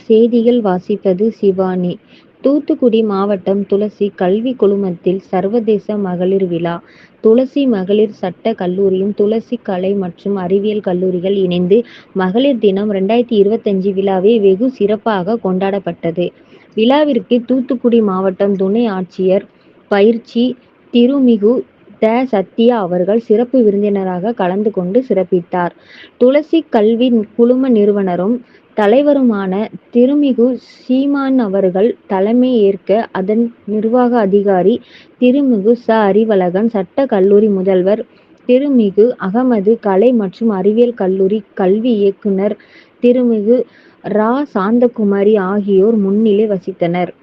செய்திகள் வாசிப்பது சிவானி. தூத்துக்குடி மாவட்டம் துளசி கல்வி குழுமத்தில் சர்வதேச மகளிர் விழா. துளசி மகளிர் சட்ட கல்லூரியும் துளசி கலை மற்றும் அறிவியல் கல்லூரிகள் இணைந்து மகளிர் தினம் 2025 விழாவை வெகு சிறப்பாக கொண்டாடப்பட்டது. விழாவிற்கு தூத்துக்குடி மாவட்டம் துணை ஆட்சியர் பயிற்சி திருமிகு த. சத்யா அவர்கள் சிறப்பு விருந்தினராக கலந்து கொண்டு சிறப்பித்தார். துளசி கல்வி குழும நிறுவனரும் தலைவருமான திருமிகு சீமான் அவர்கள் தலைமை ஏற்க, அதன் நிர்வாக அதிகாரி திருமிகு ச. அறிவழகன், சட்ட கல்லூரி முதல்வர் திருமிகு அகமது, கலை மற்றும் அறிவியல் கல்லூரி கல்வி இயக்குனர் திருமிகு ரா. சாந்தகுமாரி ஆகியோர் முன்னிலை வகித்தனர்.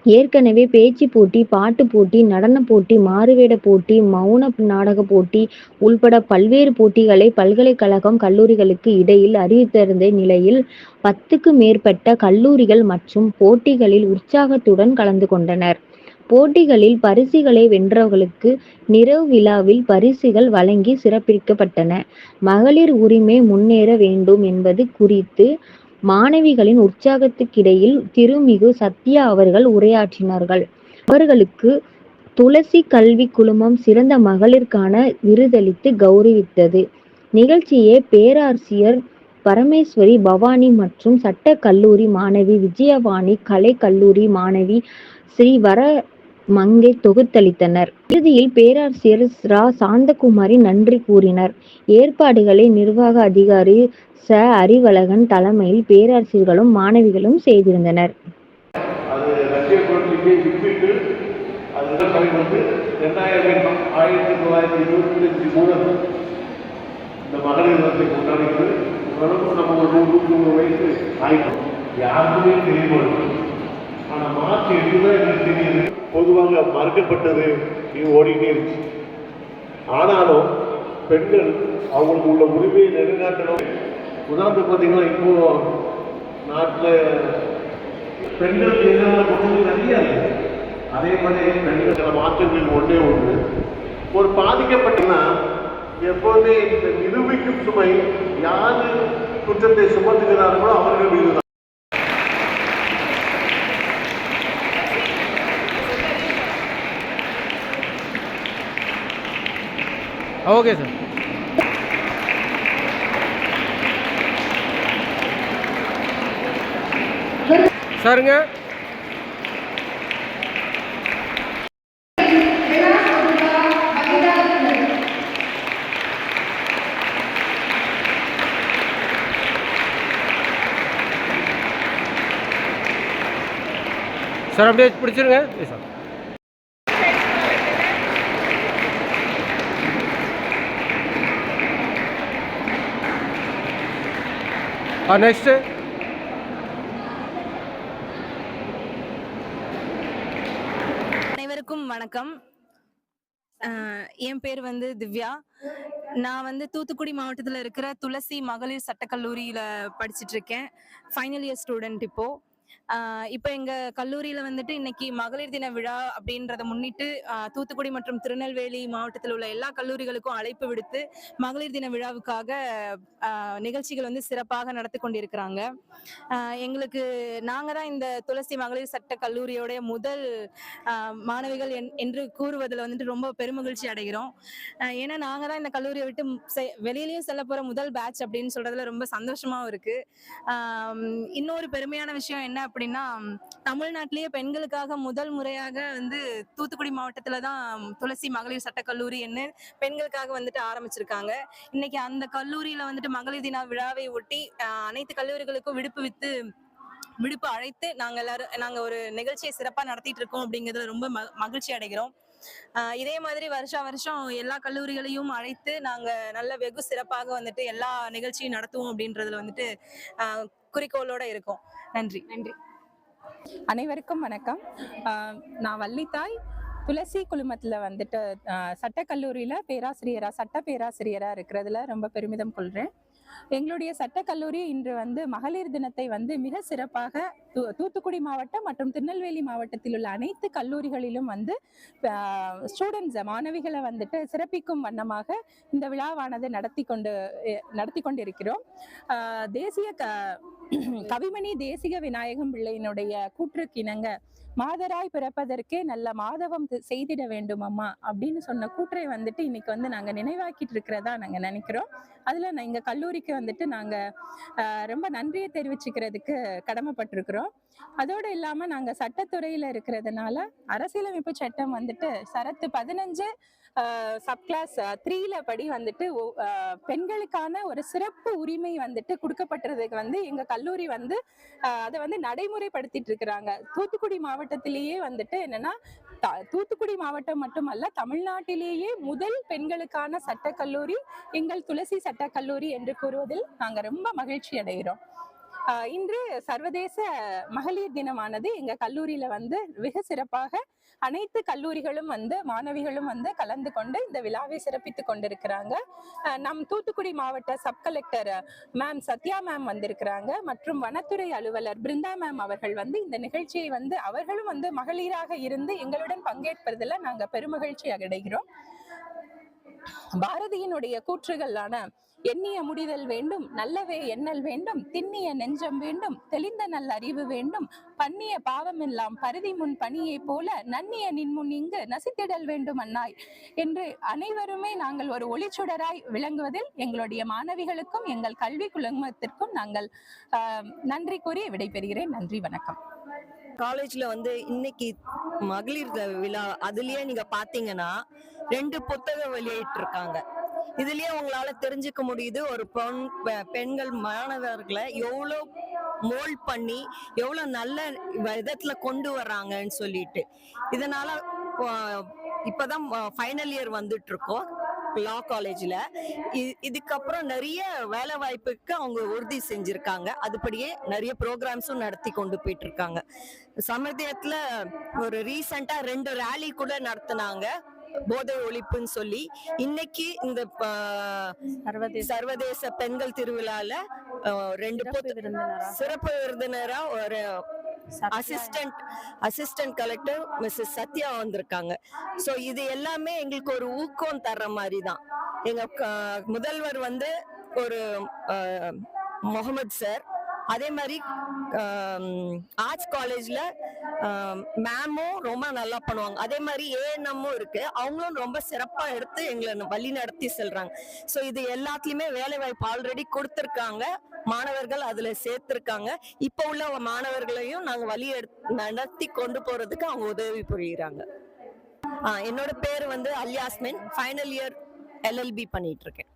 ஏற்கனவே பேச்சு போட்டி, பாட்டு போட்டி, நடன போட்டி, மாறுவேட போட்டி, மௌன நாடக போட்டி உள்பட பல்வேறு போட்டிகளை பல்கலைக்கழகம், கல்லூரிகளுக்கு இடையில் அறிவித்திருந்த நிலையில் 10க்கும் மேற்பட்ட கல்லூரிகள் மற்றும் போட்டிகளில் உற்சாகத்துடன் கலந்து கொண்டனர். போட்டிகளில் பரிசுகளை வென்றவர்களுக்கு நிறைவு விழாவில் பரிசுகள் வழங்கி சிறப்பிக்கப்பட்டன. மகளிர் உரிமை முன்னேற வேண்டும் என்பது குறித்து மாணவிகளின் உற்சாகத்துக்கிடையில் திருமிகு சத்யா அவர்கள் உரையாற்றினார்கள். அவர்களுக்கு துளசி கல்வி குழுமம் சிறந்த மகளிருக்கான விருதளித்து கௌரவித்தது. நிகழ்ச்சியை பேராசிரியர் பரமேஸ்வரி பவானி மற்றும் சட்ட கல்லூரி மாணவி விஜயவாணி, கலை கல்லூரி மாணவி ஸ்ரீவர மங்கை தொகுத்தளித்தனர். இறுதியில் பேராசிரியர் ரா. சாந்தகுமாரி நன்றி கூறினார். ஏற்பாடுகளை நிர்வாக அதிகாரி ச. அறிவழகன் தலைமையில் பேராசிரியர்களும் மாணவிகளும் செய்திருந்தனர். அது ரஷ்ய புரட்சிக்கு விப்பிட்டு அது வந்து 1925 மூலம் இந்த மகளிர் தினத்தை கொண்டாடுகிறது. நம்ம ஒரு 100 வயசு ஆயிட்டோம், யாருக்குமே தெரியப்படுது. ஆனால் மார்ச் 8 தான் எனக்கு தெரியுது. பொதுவாக மறுக்கப்பட்டது, இது ஓடிட்டே இருந்துச்சு. ஆனாலும் பெண்கள் அவங்களுக்கு உள்ள உரிமையை நிலைநாட்டணும். உதாரணத்துக்கு பார்த்தீங்கன்னா, இப்போ நாட்டில் பெண்களுக்கு எதிரான குற்றங்கள் நிறைய இருக்கு. அதே மாதிரி பெண்கள் சில மாற்றங்கள் ஒன்றே ஒன்று, ஒரு பாதிக்கப்பட்டீங்கன்னா எப்போதுமே இந்த நிரூபிக்கும் சுமை யாரு குற்றத்தை சுமத்துகிறார்களோ அவர்கள் மீது தான். Okay sir. சாருங்க, சார் அப்படியே பிடிச்சிருங்க சார். நெக்ஸ்ட்டு அனைவருக்கும் வணக்கம். என் பேர் வந்து திவ்யா. நான் தூத்துக்குடி மாவட்டத்தில் இருக்கிற துளசி மகளிர் சட்டக்கல்லூரியில் படிச்சுட்டு இருக்கேன். ஃபைனல் இயர் ஸ்டூடெண்ட் இப்போ எங்க கல்லூரியில இன்னைக்கு மகளிர் தின விழா அப்படின்றத முன்னிட்டு தூத்துக்குடி மற்றும் திருநெல்வேலி மாவட்டத்தில் உள்ள எல்லா கல்லூரிகளுக்கும் அழைப்பு விடுத்து மகளிர் தின விழாவுக்காக நிகழ்ச்சிகள் சிறப்பாக நடத்தி கொண்டிருக்கிறாங்க. எங்களுக்கு நாங்க தான் இந்த துளசி மகளிர் சட்ட கல்லூரியோடைய முதல் மாணவிகள் என்று கூறுவதில் ரொம்ப பெருமகிழ்ச்சி அடைகிறோம். ஏன்னா நாங்க தான் இந்த கல்லூரியை விட்டு வெளியிலயும் செல்ல போற முதல் பேட்ச் அப்படின்னு சொல்றதுல ரொம்ப சந்தோஷமாவும் இருக்கு. இன்னொரு பெருமையான விஷயம் என்ன அப்படின்னா, தமிழ்நாட்டிலேயே பெண்களுக்காக முதல் முறையாக தூத்துக்குடி மாவட்டத்துல தான் துளசி மகளிர் சட்ட கல்லூரி என்ன பெண்களுக்காக ஆரம்பிச்சிருக்காங்க. இன்னைக்கு அந்த கல்லூரியில மகளிர் தின விழாவை ஒட்டி அனைத்து கல்லூரிகளுக்கும் விடுப்பு அழைத்து நாங்க ஒரு நிகழ்ச்சியை சிறப்பா நடத்திட்டு இருக்கோம் அப்படிங்கிறதுல ரொம்ப மகிழ்ச்சி அடைகிறோம். இதே மாதிரி வருஷம் எல்லா கல்லூரிகளையும் அழைத்து நாங்க நல்ல வெகு சிறப்பாக எல்லா நிகழ்ச்சியும் நடத்துவோம் அப்படின்றதுல குறிக்கோளோட இருக்கோம். நன்றி. அனைவருக்கும் வணக்கம். நான் வள்ளித்தாய். துளசி குழுமத்தில் சட்டக்கல்லூரியில் சட்ட பேராசிரியராக இருக்கிறதுல ரொம்ப பெருமிதம் கொள்கிறேன். எங்களுடைய சட்டக்கல்லூரி இன்று மகளிர் தினத்தை மிக சிறப்பாக தூத்துக்குடி மாவட்டம் மற்றும் திருநெல்வேலி மாவட்டத்தில் உள்ள அனைத்து கல்லூரிகளிலும் ஸ்டூடெண்ட்ஸ் மாணவிகளை சிறப்பிக்கும் வண்ணமாக இந்த விழாவானது நடத்தி கொண்டிருக்கிறோம். தேசிய கவிமணி தேசிக விநாயகம் பிள்ளையினுடைய கூற்றுக்கிணங்க மாதராய் பிறப்பதற்கே நல்ல மாதவம் செய்திட வேண்டும் அம்மா அப்படின்னு சொன்ன கூற்றை வந்துட்டு இன்னைக்கு வந்து நாங்க நினைவாக்கிட்டு இருக்கிறதா நாங்க நினைக்கிறோம். அதுல எங்க கல்லூரிக்கு வந்துட்டு நாங்க ரொம்ப நன்றியை தெரிவிச்சுக்கிறதுக்கு கடமைப்பட்டிருக்கிறோம். அதோடு இல்லாம நாங்க சட்டத்துறையில இருக்கிறதுனால அரசியலமைப்பு சட்டம் வந்துட்டு சரத்து 15 சப்கிளாஸ் 3ல படி வந்துட்டு பெண்களுக்கான ஒரு சிறப்பு உரிமை வந்துட்டு கொடுக்கப்பட்டதுக்கு வந்து எங்க கல்லூரி வந்து அதை வந்து நடைமுறைப்படுத்திட்டு இருக்கிறாங்க. தூத்துக்குடி மாவட்டத்திலேயே வந்துட்டு என்னன்னா தூத்துக்குடி மாவட்டம் மட்டுமல்ல, தமிழ்நாட்டிலேயே முதல் பெண்களுக்கான சட்டக்கல்லூரி எங்கள் துளசி சட்டக்கல்லூரி என்று கூறுவதில் நாங்க ரொம்ப மகிழ்ச்சி அடைகிறோம். இன்று சர்வதேச மகளிர் தினமானது எங்க கல்லூரியில வந்து வெகு சிறப்பாக அனைத்து கல்லூரிகளும் வந்து மாணவிகளும் வந்து கலந்து கொண்டு இந்த விழாவை சிறப்பித்துக் கொண்டிருக்கிறாங்க. நம் தூத்துக்குடி மாவட்ட sub collector ma'am Sathya ma'am வந்திருக்கிறாங்க மற்றும் வனத்துறை அலுவலர் பிருந்தா மேம் அவர்கள் வந்து இந்த நிகழ்ச்சியை வந்து அவர்களும் வந்து மகளிராக இருந்து எங்களுடன் பங்கேற்பதில் நாங்க பெருமகிழ்ச்சி அடைகிறோம். பாரதியினுடைய கூற்றுகளான எண்ணிய முடிதல் வேண்டும், நல்லவே எண்ணல் வேண்டும், திண்ணிய நெஞ்சம் வேண்டும், தெளிந்த நல்ல அறிவு வேண்டும், பண்ணிய பாவமெல்லாம் பருதி முன் பணியை போல நன்னிய நின்முன் இங்கு நசித்திடல் வேண்டும் அன்னாய் என்று அனைவருமே நாங்கள் ஒரு ஒளிச்சுடராய் விளங்குவதில் எங்களுடைய மாணவிகளுக்கும் எங்கள் கல்வி குழுமத்திற்கும் நாங்கள் நன்றி கூறி விடைபெறுகிறேன். நன்றி, வணக்கம். காலேஜ்ல வந்து இன்னைக்கு மகளிர் விழா, அதுலயே நீங்க பாத்தீங்கன்னா 2 புத்தகம் வெளியிட்டு இருக்காங்க. இதுலயே உங்களால தெரிஞ்சுக்க முடியுது ஒரு பெண்கள் மாணவர்களை எவ்வளோ மோல்ட் பண்ணி எவ்வளவு நல்ல விதத்துல கொண்டு வர்றாங்கன்னு சொல்லிட்டு. இதனால இப்பதான் ஃபைனல் இயர் வந்துட்டு இருக்கோம் லா காலேஜ்ல. இதுக்கப்புறம் நிறைய வேலை வாய்ப்புக்கு அவங்க உறுதி செஞ்சிருக்காங்க. அதுபடியே நிறைய ப்ரோக்ராம்ஸும் நடத்தி கொண்டு போயிட்டு இருக்காங்க. சமயத்துல ஒரு ரீசெண்டா 2 ரேலி கூட நடத்தினாங்க, போதை ஒழிப்புன்னு சொல்லி. இன்னைக்கு இந்த சர்வதேச பெண்கள் திருவிழால 2 சிறப்பு விருந்தினரா ஒரு அசிஸ்டன்ட் கலெக்டர் மிஸ்ஸஸ் சத்யா வந்திருக்காங்க. சோ இது எல்லாமே எங்களுக்கு ஒரு ஊக்கம் தர்ற மாதிரி தான். எங்க முதல்வர் வந்து ஒரு முகமது சார், அதே மாதிரி ஆர்ட்ஸ் காலேஜ்ல மேமும் ரொம்ப நல்லா பண்ணுவாங்க. அதே மாதிரி ஏஎன்எம்மும் இருக்கு, அவங்களும் ரொம்ப சிறப்பா எடுத்து எங்களை வழி நடத்தி செல்றாங்க. ஸோ இது எல்லாத்துலயுமே வேலை வாய்ப்பு ஆல்ரெடி கொடுத்துருக்காங்க, மாணவர்கள் அதுல சேர்த்திருக்காங்க. இப்ப உள்ள மாணவர்களையும் நாங்க வழி நடத்தி கொண்டு போறதுக்கு அவங்க உதவி புரியுறாங்க. என்னோட பேர் வந்து அல்யாஸ்மின், ஃபைனல் இயர் LLB பண்ணிட்டு இருக்கேன்.